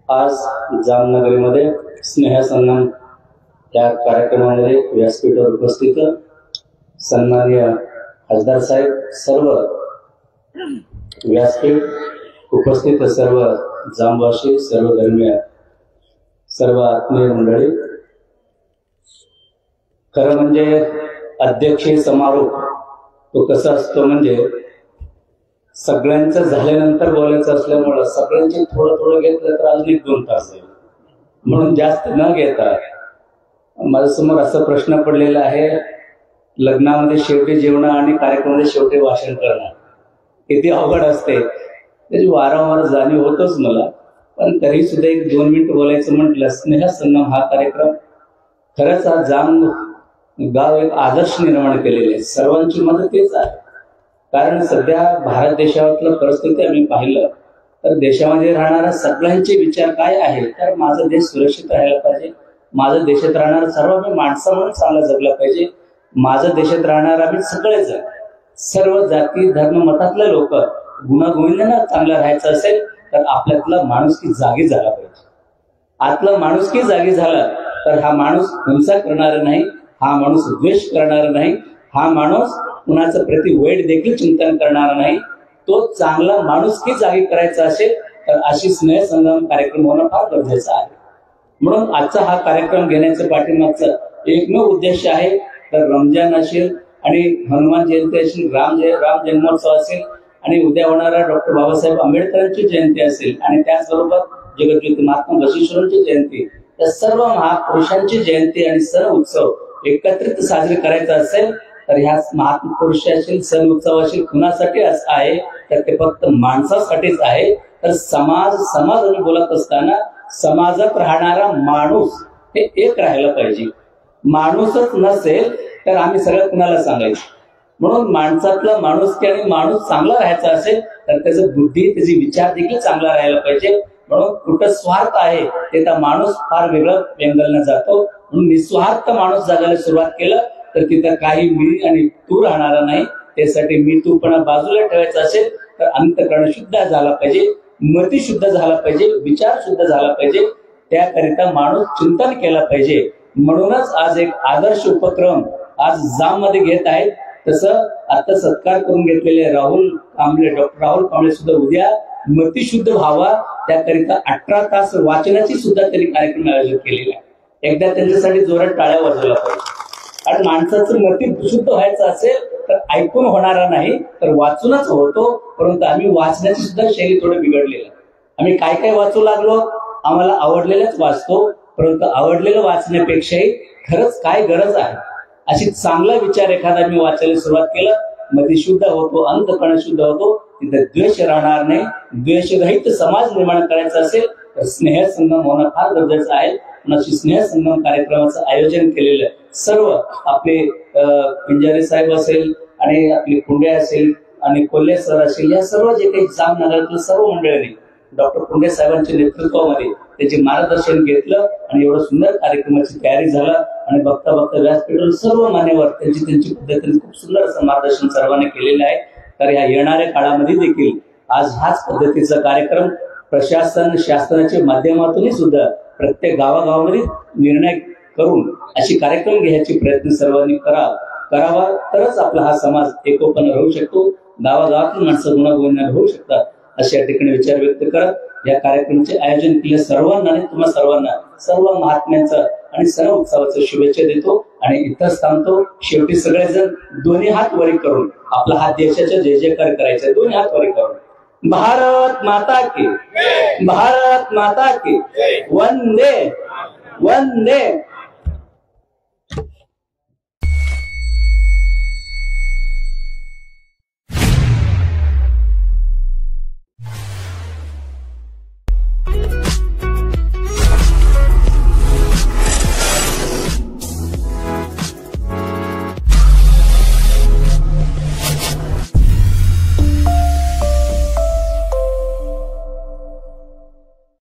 आज जामनगरीमध्ये स्नेहसंगम या कार्यक्रमामध्ये व्यासपीठावर उपस्थित सन्माननीय खासदार साहेब, सर्व व्यासपीठ उपस्थित सर्व जामवासी, सर्व धर्मीय, सर्व आत्मीय मंडळी, खरं म्हणजे अध्यक्षीय समारोप तो कसा असतो म्हणजे सगळ्यांचं झाल्यानंतर बोलायचं असल्यामुळं सगळ्यांचे थोडं थोडं घेतलं तर अजून 1-2 तास जाईल, म्हणून जास्त न घेता माझ्यासमोर असा प्रश्न पडलेला आहे, लग्नामध्ये शेवटी जेवण आणि कार्यक्रमामध्ये शेवटी भाषण करणं किती अवघड असते त्याची वारंवार जाणीव होतच मला, पण तरी सुद्धा 1-2 मिनिट बोलायचं म्हटलं. स्नेहसंगम हा कार्यक्रम खरंच हा जाम गाव एक आदर्श निर्माण केलेले आहे. सर्वांची मदत तेच आहे, कारण सध्या भारत देशातलं परिस्थिती आम्ही पाहिलं तर देशामध्ये राहणाऱ्या सगळ्यांचे विचार काय आहे, तर माझा देश सुरक्षित राहायला पाहिजे, माझ्या देशात राहणारा सर्व माणसं म्हणून चांगला जगला पाहिजे, माझ्या देशात राहणारा आम्ही सगळेजण सर्व जाती धर्म मतातले लोक गुणागोविंदाने चांगलं राहायचं असेल तर आपल्यातला माणुसकी जागी झाला पाहिजे. आतला माणुसकी जागी झाला तर हा माणूस हिंसा करणार नाही, हा माणूस द्वेष करणार नाही, हा माणूस कुणाचं प्रति वाईट देखील चिंतन करणार नाही. तो चांगला माणुसकी जागी करायचा असेल तर अशी स्नेहसंगम कार्यक्रम होणं फार गरजेचं आहे. म्हणून आजचा हा कार्यक्रम घेण्याचं पाठीमागचं एकमेव उद्देश आहे तर रमजान असेल आणि हनुमान जयंती असेल, राम जन्मोत्सव असेल आणि उद्या होणारा डॉक्टर बाबासाहेब आंबेडकरांची जयंती असेल आणि त्याचबरोबर जगज्योती महात्मा बसवेश्वरांची जयंती, या सर्व महापुरुषांची जयंती आणि सण उत्सव एकत्रित साजरे करायचा असेल तर ह्या महापुरुष असेल, सण उत्सव असेल कुणासाठी असं आहे तर ते फक्त माणसासाठीच आहे. तर समाज बोलत असताना समाजात राहणारा माणूस हे एक राहायला पाहिजे. माणूसच नसेल तर आम्ही सगळं कुणाला सांगायचं. म्हणून माणसातला माणुसकी आणि माणूस चांगला राहायचा असेल तर त्याचं बुद्धी, त्याचे विचार देखील चांगला राहायला पाहिजे. म्हणून कुठं स्वार्थ आहे ते तर माणूस फार वेगळं वेंगलनं जातो. म्हणून निस्वार्थ माणूस जगायला सुरुवात केलं तर तिथं काही मी आणि तू राहणार नाही. त्यासाठी मी तू पण बाजूला ठेवायचं असेल तर अंतःकरण शुद्ध झाला पाहिजे, मती शुद्ध झाला पाहिजे, विचार शुद्ध झाला पाहिजे. त्याकरिता माणूस चिंतन केलं पाहिजे. म्हणूनच आज एक आदर्श उपक्रम आज जाम मध्ये घेत आहेत. तसं आता सत्कार करून घेतलेले डॉक्टर राहुल कांबळे सुद्धा उद्या मती शुद्ध व्हावा त्याकरिता 18 तास वाचनाची सुद्धा त्यांनी कार्यक्रम आयोजित केलेला आहे. एकदा त्यांच्यासाठी जोरात टाळ्या वाजवला पाहिजे. कारण माणसाचं मती शुद्ध व्हायचं असेल तर ऐकून होणारा नाही तर वाचूनच होतो. परंतु आम्ही वाचण्याची सुद्धा शैली थोडी बिघडलेली आहे. आम्ही काय काय वाचू लागलो, आम्हाला आवडलेलंच वाचतो, परंतु आवडलेलं वाचण्यापेक्षाही खरंच काय गरज आहे अशी चांगला विचार एखादा मी वाचायला सुरुवात केलं, मती शुद्ध होतो, अंतःकरण शुद्ध होतो. तिथे द्वेष राहणार नाही. द्वेषरहित समाज निर्माण करायचा असेल तर स्नेहसंगम होणं फार गरजेचं आहे. अशी स्नेहसंगम कार्यक्रमाचं आयोजन केलेलं सर्व आपले पिंजारे साहेब असेल आणि आपले कुंडे असेल आणि कोल्हे सर असेल, या सर्व जे काही जामनगरातील सर्व मंडळींनी डॉक्टर कुंडे साहेबांच्या नेतृत्वामध्ये त्याचे मार्गदर्शन घेतलं आणि एवढं सुंदर कार्यक्रमाची तयारी झाला. आणि बघता बघता व्यासपीठावर सर्व मान्यवर त्यांची पद्धतीने खूप सुंदर असं मार्गदर्शन सर्वांनी केलेलं आहे. तर ह्या येणाऱ्या काळामध्ये देखील आज ह्याच पद्धतीचा कार्यक्रम प्रशासन शासनाच्या माध्यमातूनही सुद्धा प्रत्येक गावागावामध्ये निर्णय करून अशी कार्यक्रम घ्यायचे प्रयत्न सर्वांनी करावा. तरच आपला हा समाज एकोपाने राहू शकतो, गावागावातून माणसं गुणागोविंदाने होऊ शकतात. अशा ठिकाणी विचार व्यक्त करत या कार्यक्रमाचे आयोजन केले सर्वांना आणि तुम्हा सर्वांना सर्व महात्म्यांचं आणि सण उत्सवाचं शुभेच्छा देतो आणि इथंच थांबतो. शेवटी सगळेजण दोन्ही हात वरी करून आपला हा देशाचा जय जयकार करायचा, दोन्ही हात वरी करून भारत माता की, भारत माता की, वंदे वंदे